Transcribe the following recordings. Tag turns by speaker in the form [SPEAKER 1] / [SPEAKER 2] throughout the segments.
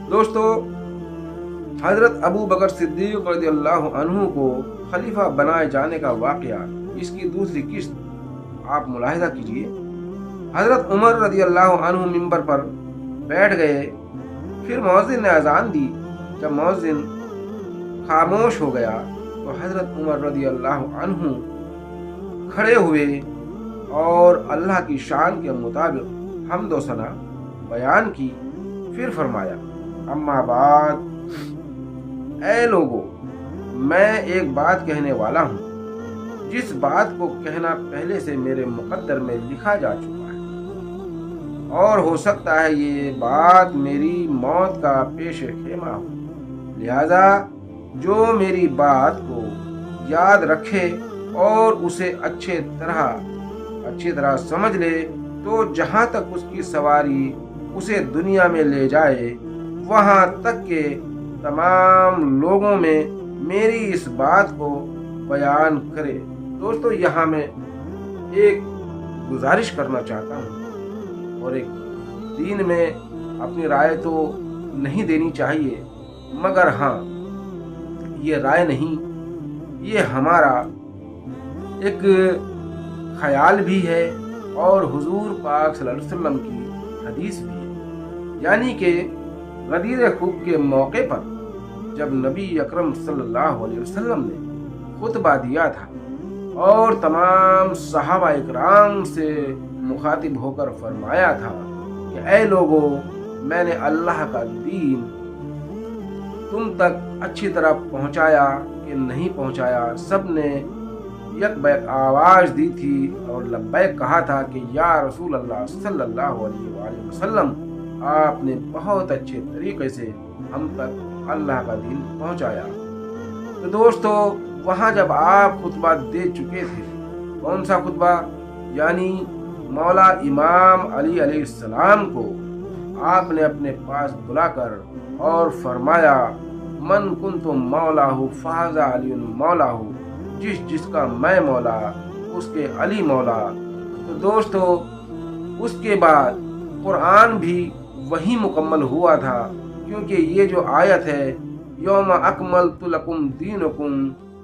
[SPEAKER 1] दोस्तों, हजरत अबू बकर सिद्दीक रज़ियल्लाहु अन्हु को खलीफा बनाए जाने का वाक़या, इसकी दूसरी किस्त आप मुलाहिजा कीजिए। हजरत उमर रज़ियल्लाहु अन्हु मिंबर पर बैठ गए, फिर मौज़िन ने अजान दी। जब मौज़िन खामोश हो गया तो हजरत उमर रज़ियल्लाहु अन्हु खड़े हुए और अल्लाह की शान के मुताबिक हम्द व सना बयान की। फिर फरमाया, अम्मा बाद, ऐ लोगो, मैं एक बात कहने वाला हूँ जिस बात को कहना पहले से मेरे मुकद्दर में लिखा जा चुका है, और हो सकता है ये बात मेरी मौत का पेश खेमा हो। लिहाजा जो मेरी बात को याद रखे और उसे अच्छी तरह समझ ले, तो जहाँ तक उसकी सवारी उसे दुनिया में ले जाए, वहाँ तक के तमाम लोगों में मेरी इस बात को बयान करे। दोस्तों, यहाँ मैं एक गुजारिश करना चाहता हूँ, और एक दीन में अपनी राय तो नहीं देनी चाहिए, मगर हाँ, ये राय नहीं, ये हमारा एक ख्याल भी है और हुजूर पाक सल्लल्लाहु अलैहि वसल्लम की हदीस भी है। यानी कि गदीर खूब के मौके पर जब नबी अकरम सल्लल्लाहु अलैहि वसल्लम ने खुतबा दिया था और तमाम सहाबा इकराम से मुखातिब होकर फरमाया था कि ऐ लोगो, मैंने अल्लाह का दीन तुम तक अच्छी तरह पहुंचाया कि नहीं पहुंचाया। सब ने यक बैक आवाज़ दी थी और लब्बैक कहा था कि या रसूल अल्लाह सल्लल्लाहु अलैहि वसल्लम, आपने बहुत अच्छे तरीके से हम तक अल्लाह का दीन पहुंचाया। तो दोस्तों, वहाँ जब आप खुतबा दे चुके थे, कौन सा खुतबा? यानी मौला इमाम अली अलैहिस्सलाम को आपने अपने पास बुलाकर और फरमाया, मन कुन्तु मौलाहु फ़ाज़ा अलीयुन मौलाहु, जिसका मैं मौला उसके अली मौला। तो दोस्तों, उसके बाद कुरान भी वही मुकम्मल हुआ था, क्योंकि ये जो आयत है, यौमा अकमलतु लकुम दीनुकुम,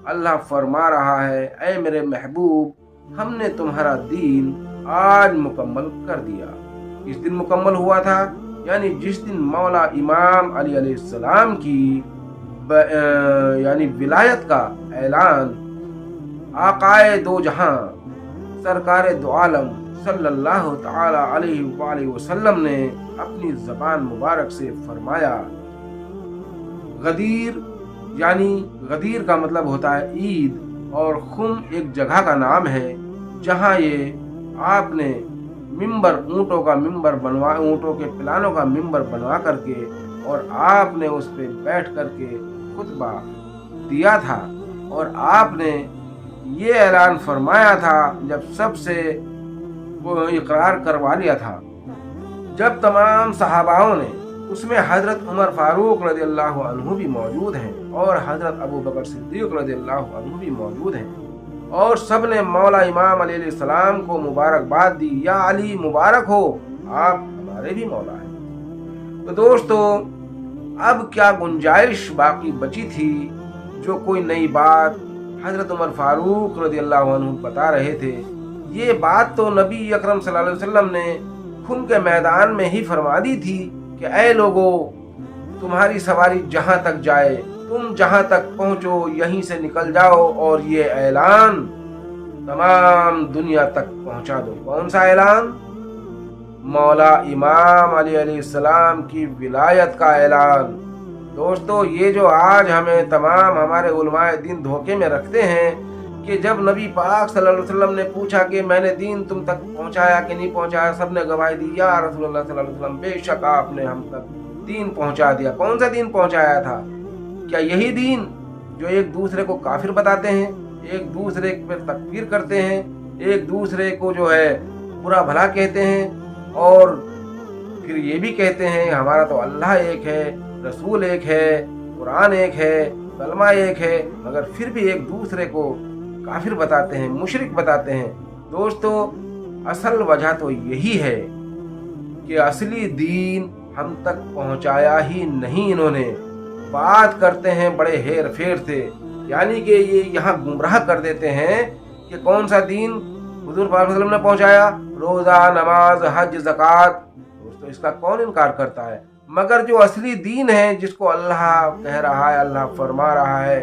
[SPEAKER 1] अल्लाह फरमा रहा है, ऐ मेरे महबूब, हमने तुम्हारा दीन आज मुकम्मल कर दिया। इस दिन मुकम्मल हुआ था, यानी जिस दिन मौला इमाम अली अलैहिस्सलाम की यानी विलायत का ऐलान आकाए दो जहां सरकारे दो आलम सल्लल्लाहु ताला अलैहि वसल्लम ने अपनी ज़बान मुबारक से फरमाया। गदीर, यानी गदीर का मतलब होता है ईद, और खुम एक जगह का नाम है जहां ये आपने मिंबर, ऊँटों के पिलानों का मिंबर बनवा करके और आपने उस पे बैठ करके खुतबा दिया था, और आपने ये ऐलान फरमाया था जब सबसे इकरार करवा लिया था, जब तमाम सहाबाओं ने, उसमें हजरत उमर फारूक रज़ियल्लाहु अन्हु भी मौजूद हैं और हजरत अबू बकर सिद्दीक रज़ियल्लाहु अन्हु भी मौजूद हैं, और सब ने मौला इमाम अली अलैहिस्सलाम को मुबारकबाद दी, या अली मुबारक हो, आप हमारे भी मौला हैं। तो दोस्तों, अब क्या गुंजाइश बाकी बची थी? जो कोई नई बात हजरत उमर फारूक रज़ियल्लाहु अन्हु बता रहे थे, ये बात तो नबी अकरम सल्लल्लाहु अलैहि वसल्लम ने खून के मैदान में ही फरमा दी थी कि ऐ लोगो, तुम्हारी सवारी जहां तक जाए, तुम जहां तक पहुंचो, यहीं से निकल जाओ और ये ऐलान तमाम दुनिया तक पहुंचा दो। कौन सा ऐलान? मौला इमाम अली अलैहिस्सलाम की विलायत का ऐलान। दोस्तों, ये जो आज हमें तमाम हमारे उलमाए दीन धोखे में रखते हैं कि जब नबी पाक सल्लल्लाहु अलैहि वसल्लम ने पूछा कि मैंने दीन तुम तक पहुंचाया कि नहीं पहुंचाया, सबने गवाही दी, या रसूलुल्लाह सल्लल्लाहु अलैहि वसल्लम, बेशक आपने हम तक दीन पहुंचा दिया। कौन सा दीन पहुंचाया था? क्या यही दीन जो एक दूसरे को काफिर बताते हैं, एक दूसरे पर तकफीर करते हैं, एक दूसरे को जो है बुरा भला कहते हैं, और फिर ये भी कहते हैं हमारा तो अल्लाह एक है, रसूल एक है, कुरान एक है, कलमा एक है, मगर फिर भी एक दूसरे को काफिर बताते हैं, मुशरिक बताते हैं। दोस्तों, असल वजह तो यही है कि असली दीन हम तक पहुंचाया ही नहीं इन्होंने। बात करते हैं बड़े हेर फेर से, यानी कि ये यहाँ गुमराह कर देते हैं कि कौन सा दीन हुजूर पाक सल्लल्लाहु अलैहि वसल्लम ने पहुंचाया, रोजा, नमाज, हज, ज़कात। दोस्तों इसका कौन इनकार करता है? मगर जो असली दीन है, जिसको अल्लाह कह रहा है, अल्लाह फरमा रहा है,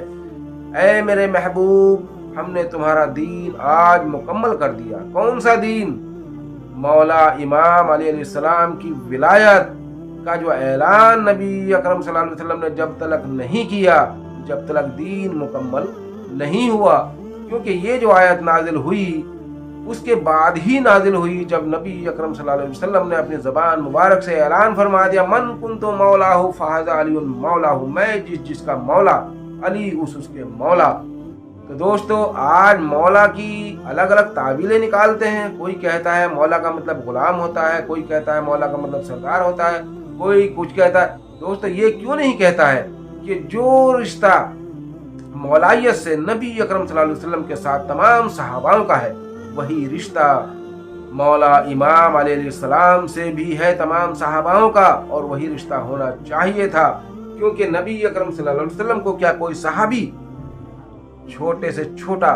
[SPEAKER 1] ऐ मेरे महबूब हमने तुम्हारा दीन आज मुकम्मल कर दिया। कौन सा दीन? मौला इमाम अली अलैहिस्सलाम की विलायत का जो ऐलान नबी अकरम सल्लल्लाहु अलैहि वसल्लम ने जब तक नहीं किया, जब तक दीन मुकम्मल नहीं हुआ। क्योंकि ये जो आयत नाजिल हुई उसके बाद ही नाजिल हुई जब नबी अकरम सल्लल्लाहु अलैहि वसल्लम ने अपनी ज़बान मुबारक से ऐलान फरमा दिया, मन कुन्तु मौलाहु फहाज़ा अली मौलाहु, मैं जिसका मौला अली उसके मौला। तो दोस्तों आज मौला की अलग अलग तावीलें निकालते हैं। कोई कहता है मौला का मतलब गुलाम होता है, कोई कहता है मौला का मतलब सरदार होता है, कोई कुछ कहता है। दोस्तों ये क्यों नहीं कहता है कि जो रिश्ता मौलायत से नबी अकरम सल्लल्लाहु अलैहि वसल्लम के साथ तमाम सहाबाओं का है, वही रिश्ता मौला इमाम अलैहिस्सलाम से भी है तमाम सहाबाओं का, और वही रिश्ता होना चाहिए था। क्योंकि नबी अकरम सल्लल्लाहु अलैहि वसल्लम को क्या कोई सहाबी, छोटे से छोटा,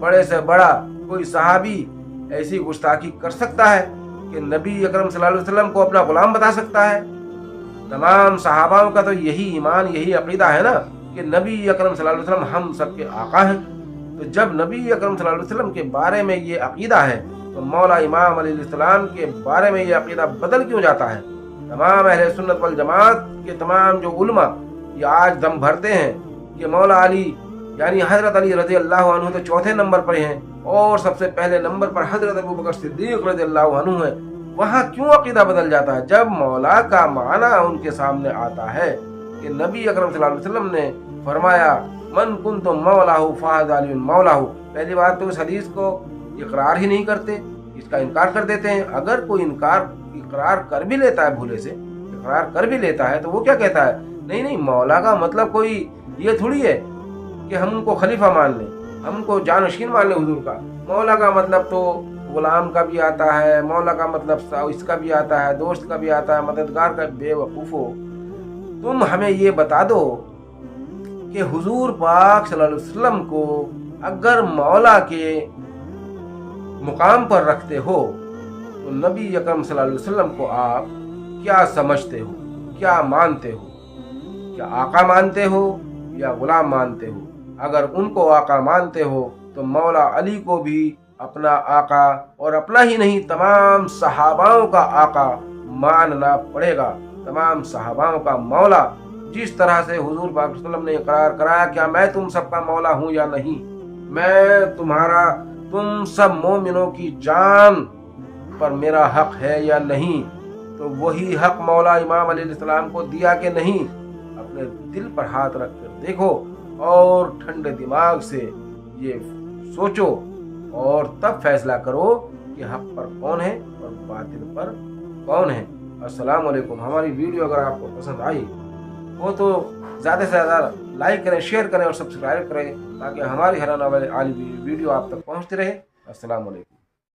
[SPEAKER 1] बड़े से बड़ा कोई सहाबी ऐसी गुस्ताखी कर सकता है कि नबी अकरम सल्लल्लाहु अलैहि वसल्लम को अपना गुलाम बता सकता है? तमाम सहाबाओं का तो यही ईमान, यही अकीदा है ना कि नबी अकरम सल्लल्लाहु अलैहि वसल्लम हम सबके आका हैं। तो जब नबी अकरम सल्लल्लाहु अलैहि वसल्लम के बारे में ये अकीदा है, तो मौला इमाम अलैहिस्सलाम के बारे में ये अकीदा बदल क्यों जाता है? तमाम अहले सुन्नत वल जमात के तमाम जो उलमा ये आज दम भरते हैं कि मौला अली यानी हजरत अली रज़ी अल्लाह अन्हु तो चौथे नंबर पर हैं, और सबसे पहले नंबर पर हजरत अबू बकर सिद्दीक रज़ी अल्लाह अन्हु है। वहाँ क्यों अकीदा बदल जाता है? जब मौला का माना उनके सामने आता है कि नबी अकरम सल्लल्लाहु अलैहि वसल्लम ने फरमाया मन कुन्तु मौलाहु फहाज़ा अली मौलाहु। पहली बात तो इस हदीस को इकरार ही नहीं करते, इसका इनकार कर देते हैं। अगर कोई इकरार कर भी लेता है, भूले से इकरार कर भी लेता है, तो वो क्या कहता है? नहीं नहीं, मौला का मतलब कोई ये थोड़ी है कि हम उनको खलीफा मान लें, हम उनको जानशीन मान लें हुजूर का। मौला का मतलब तो गुलाम का भी आता है, मौला का मतलब इसका भी आता है, दोस्त का भी आता है, मददगार का। बेवकूफ़ो, तुम हमें ये बता दो कि हुजूर पाक सल्लल्लाहु अलैहि वसल्लम को अगर मौला के मुकाम पर रखते हो तो नबी अकरम सल्लल्लाहु अलैहि वसल्लम को आप क्या समझते हो, क्या मानते हो? क्या आका मानते हो या गुलाम मानते हो? अगर उनको आका मानते हो तो मौला अली को भी अपना आका, और अपना ही नहीं तमाम सहाबाओं का आका मानना पड़ेगा, तमाम सहाबाओं का मौला। जिस तरह से हुजूर पाक सल्लल्लाहु अलैहि वसल्लम ने इकरार कराया, क्या मैं तुम सबका मौला हूँ या नहीं, मैं तुम सब मोमिनों की जान पर मेरा हक है या नहीं, तो वही हक मौला इमाम अलैहिस्सलाम को दिया कि नहीं? अपने दिल पर हाथ रख कर देखो और ठंडे दिमाग से ये सोचो, और तब फैसला करो कि हक पर कौन है और बातिल पर कौन है। अस्सलाम वालेकुम। हमारी वीडियो अगर आपको पसंद आई हो तो ज़्यादा से ज़्यादा लाइक करें, शेयर करें और सब्सक्राइब करें, ताकि हमारी हर आने वाली वीडियो आप तक पहुँचती रहे। अस्सलाम वालेकुम।